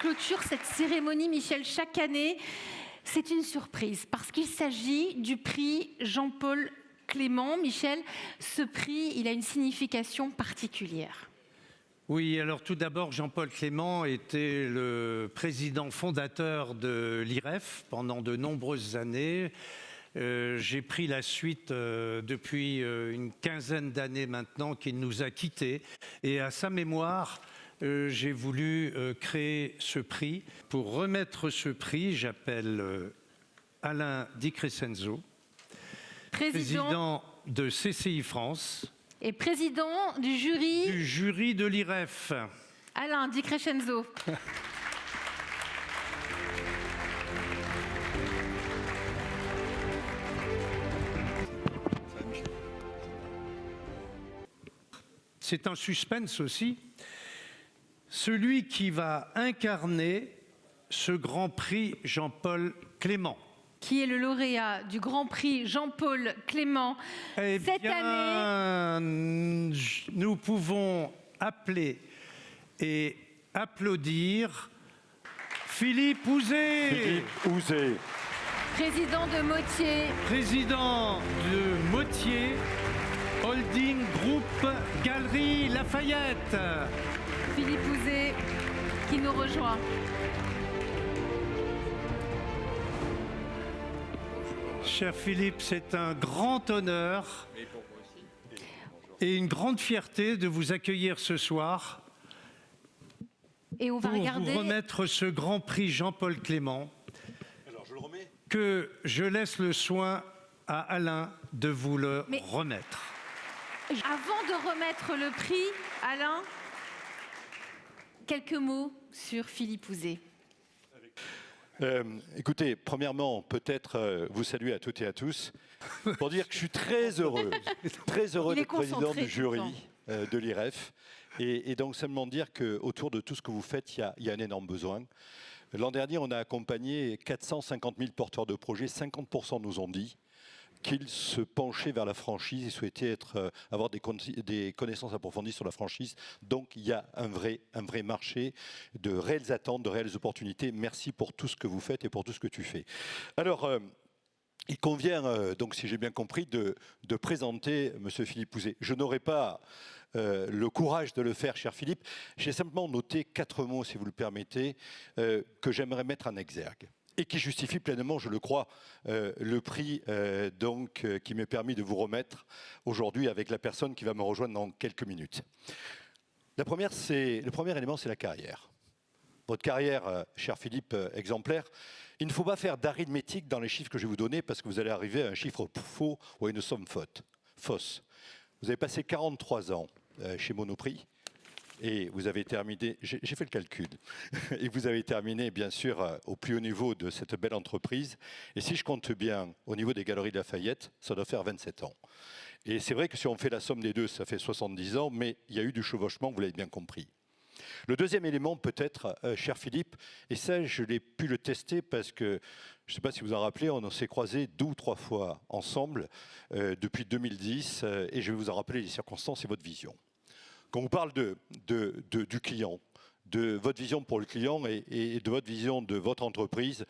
clôture cette cérémonie, Michel, chaque année, c'est une surprise parce qu'il s'agit du prix Jean-Paul Clément. Michel, ce prix, il a une signification particulière. Oui, alors tout d'abord, Jean-Paul Clément était le président fondateur de l'IREF pendant de nombreuses années. J'ai pris la suite depuis une quinzaine d'années maintenant qu'il nous a quittés. Et à sa mémoire, j'ai voulu créer ce prix. Pour remettre ce prix, j'appelle Alain Di Crescenzo, président de CCI France. Et président du jury... Du jury de l'IREF. Alain Di Crescenzo. C'est un suspense aussi. Celui qui va incarner ce Grand Prix Jean-Paul Clément. Qui est le lauréat du Grand Prix Jean-Paul Clément cette année. Nous pouvons appeler et applaudir Philippe Houzé. Philippe Houzé. Président de Motier. Président de Motier, Holding Group Galeries Lafayette. Philippe Houzé qui nous rejoint. Cher Philippe, c'est un grand honneur et une grande fierté de vous accueillir ce soir et on va pour regarder... vous remettre ce Grand Prix Jean-Paul Clément. Alors, je le remets. Que je laisse le soin à Alain de vous le remettre. Avant de remettre le prix, Alain, quelques mots sur Philippe Houzé. Écoutez, premièrement, peut-être vous saluer à toutes et à tous pour dire que je suis très heureux d'être président du jury de l'IREF et donc simplement dire qu'autour de tout ce que vous faites, il y a un énorme besoin. L'an dernier, on a accompagné 450 000 porteurs de projets, 50% nous ont dit qu'ils se penchaient vers la franchise et souhaitaient avoir des connaissances approfondies sur la franchise. Donc il y a un vrai marché, de réelles attentes, de réelles opportunités. Merci pour tout ce que vous faites et pour tout ce que tu fais. Alors, il convient, donc si j'ai bien compris, de présenter M. Philippe Houzé. Je n'aurai pas le courage de le faire, cher Philippe. J'ai simplement noté 4 mots, si vous le permettez, que j'aimerais mettre en exergue. Et qui justifie pleinement, je le crois, le prix qui m'est permis de vous remettre aujourd'hui avec la personne qui va me rejoindre dans quelques minutes. Le premier élément, c'est la carrière. Votre carrière, cher Philippe, exemplaire. Il ne faut pas faire d'arithmétique dans les chiffres que je vais vous donner parce que vous allez arriver à un chiffre faux ou à une somme fausse. Vous avez passé 43 ans chez Monoprix. Et vous avez terminé, j'ai fait le calcul, et vous avez terminé bien sûr au plus haut niveau de cette belle entreprise. Et si je compte bien, au niveau des Galeries Lafayette, ça doit faire 27 ans. Et c'est vrai que si on fait la somme des deux, ça fait 70 ans, mais il y a eu du chevauchement, vous l'avez bien compris. Le deuxième élément peut-être, cher Philippe, et ça je l'ai pu le tester parce que, je ne sais pas si vous en rappelez, on s'est croisés 2 ou 3 fois ensemble depuis 2010, et je vais vous en rappeler les circonstances et votre vision. Quand on parle du client, de votre vision pour le client et de votre vision de votre entreprise,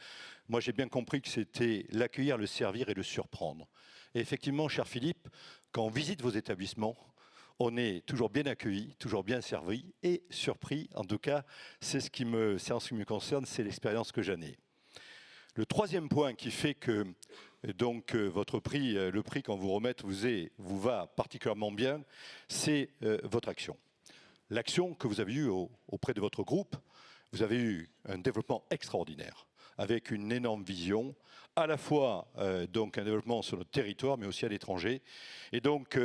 moi j'ai bien compris que c'était l'accueillir, le servir et le surprendre. Et effectivement, cher Philippe, quand on visite vos établissements, on est toujours bien accueilli, toujours bien servi et surpris. En tout cas, c'est en ce qui me concerne, c'est l'expérience que j'en ai. Le troisième point qui fait que donc votre prix, le prix qu'on vous remette vous va particulièrement bien, c'est votre action. L'action que vous avez eue auprès de votre groupe, vous avez eu un développement extraordinaire, avec une énorme vision, à la fois donc un développement sur notre territoire, mais aussi à l'étranger. Et donc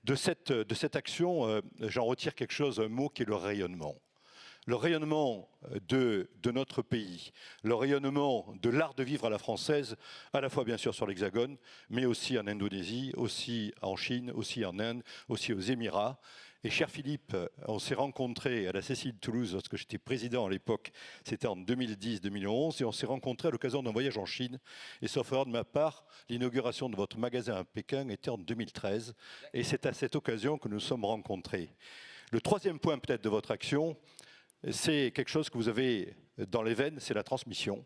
de cette action, j'en retire quelque chose, un mot qui est le rayonnement. Le rayonnement de notre pays, le rayonnement de l'art de vivre à la française, à la fois bien sûr sur l'Hexagone, mais aussi en Indonésie, aussi en Chine, aussi en Inde, aussi aux Émirats. Et cher Philippe, on s'est rencontrés à la Cécile de Toulouse lorsque j'étais président à l'époque, c'était en 2010-2011, et on s'est rencontrés à l'occasion d'un voyage en Chine. Et sauf erreur de ma part, l'inauguration de votre magasin à Pékin était en 2013, et c'est à cette occasion que nous nous sommes rencontrés. Le troisième point peut-être de votre action, c'est quelque chose que vous avez dans les veines, c'est la transmission.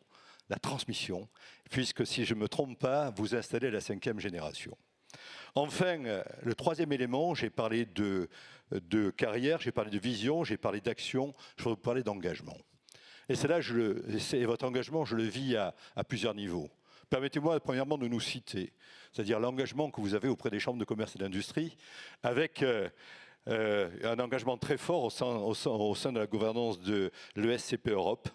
La transmission, puisque si je ne me trompe pas, vous installez la 5e génération. Enfin, le 3e élément, j'ai parlé de carrière, j'ai parlé de vision, j'ai parlé d'action, je vais vous parler d'engagement. Et c'est là, votre engagement, je le vis à plusieurs niveaux. Permettez-moi premièrement de nous citer, c'est-à-dire l'engagement que vous avez auprès des chambres de commerce et d'industrie, avec un engagement très fort au sein de la gouvernance de l'ESCP Europe.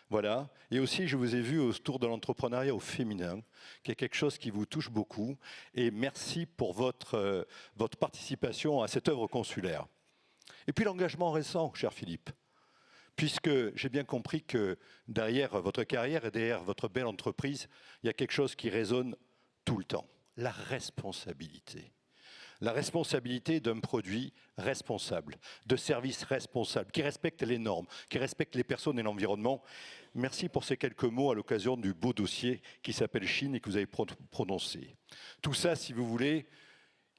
Voilà. Et aussi, je vous ai vu autour de l'entrepreneuriat au féminin, qui est quelque chose qui vous touche beaucoup. Et merci pour votre participation à cette œuvre consulaire. Et puis l'engagement récent, cher Philippe, puisque j'ai bien compris que derrière votre carrière et derrière votre belle entreprise, il y a quelque chose qui résonne tout le temps, la responsabilité. La responsabilité d'un produit responsable, de services responsables, qui respecte les normes, qui respecte les personnes et l'environnement. Merci pour ces quelques mots à l'occasion du beau dossier qui s'appelle Chine et que vous avez prononcé. Tout ça, si vous voulez,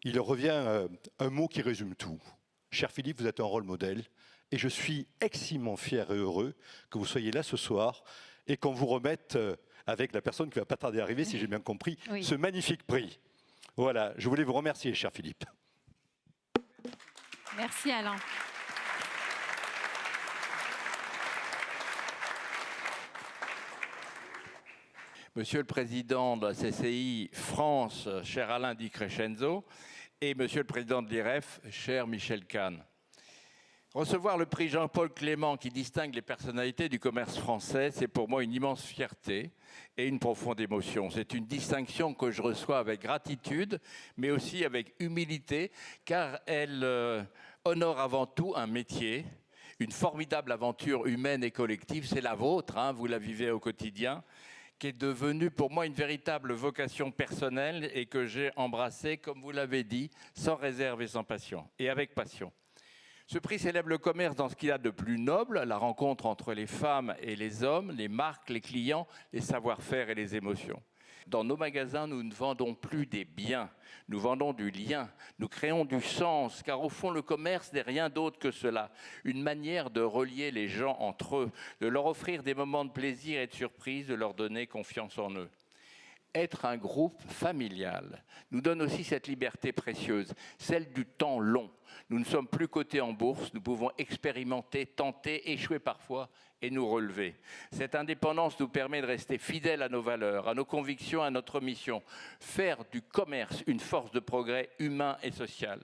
il revient un mot qui résume tout. Cher Philippe, vous êtes un rôle modèle et je suis extrêmement fier et heureux que vous soyez là ce soir et qu'on vous remette, avec la personne qui va pas tarder à arriver, si j'ai bien compris, oui, ce magnifique prix. Voilà, je voulais vous remercier, cher Philippe. Merci Alain. Monsieur le Président de la CCI France, cher Alain Di Crescenzo, et Monsieur le Président de l'IREF, cher Michel Kahn. Recevoir le prix Jean-Paul Clément qui distingue les personnalités du commerce français, c'est pour moi une immense fierté et une profonde émotion. C'est une distinction que je reçois avec gratitude, mais aussi avec humilité, car elle honore avant tout un métier, une formidable aventure humaine et collective. C'est la vôtre, hein, vous la vivez au quotidien, qui est devenue pour moi une véritable vocation personnelle et que j'ai embrassée, comme vous l'avez dit, sans réserve et sans passion, et avec passion. Ce prix célèbre le commerce dans ce qu'il a de plus noble, la rencontre entre les femmes et les hommes, les marques, les clients, les savoir-faire et les émotions. Dans nos magasins, nous ne vendons plus des biens, nous vendons du lien, nous créons du sens, car au fond, le commerce n'est rien d'autre que cela, une manière de relier les gens entre eux, de leur offrir des moments de plaisir et de surprise, de leur donner confiance en eux. Être un groupe familial nous donne aussi cette liberté précieuse, celle du temps long. Nous ne sommes plus cotés en bourse, nous pouvons expérimenter, tenter, échouer parfois et nous relever. Cette indépendance nous permet de rester fidèles à nos valeurs, à nos convictions, à notre mission. Faire du commerce une force de progrès humain et social.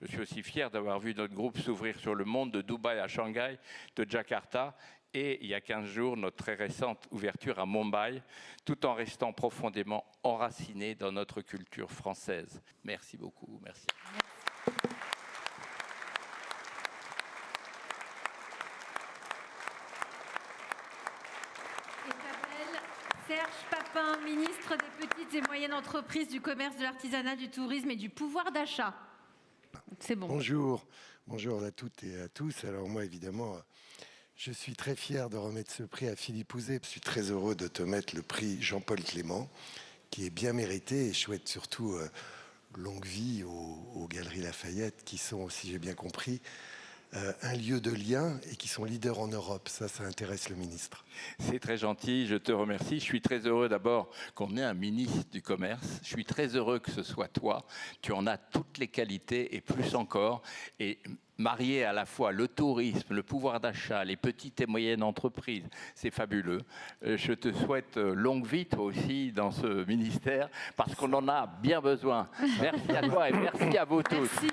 Je suis aussi fier d'avoir vu notre groupe s'ouvrir sur le monde de Dubaï à Shanghai, de Jakarta, et il y a 15 jours, notre très récente ouverture à Mumbai, tout en restant profondément enraciné dans notre culture française. Merci beaucoup. Merci. Serge Papin, ministre des Petites et Moyennes Entreprises, du Commerce, de l'Artisanat, du Tourisme et du Pouvoir d'achat. C'est bon. Bonjour. Bonjour à toutes et à tous. Alors moi, évidemment, je suis très fier de remettre ce prix à Philippe Houzé. Je suis très heureux de te mettre le prix Jean-Paul Clément, qui est bien mérité et chouette surtout longue vie aux Galeries Lafayette, qui sont, si j'ai bien compris, un lieu de lien et qui sont leaders en Europe. Ça intéresse le ministre. C'est très gentil, je te remercie. Je suis très heureux d'abord qu'on ait un ministre du Commerce. Je suis très heureux que ce soit toi. Tu en as toutes les qualités et plus encore. Et marier à la fois le tourisme, le pouvoir d'achat, les petites et moyennes entreprises, c'est fabuleux. Je te souhaite longue vie, toi aussi, dans ce ministère, parce qu'on en a bien besoin. Merci à toi et merci à vous tous. Merci.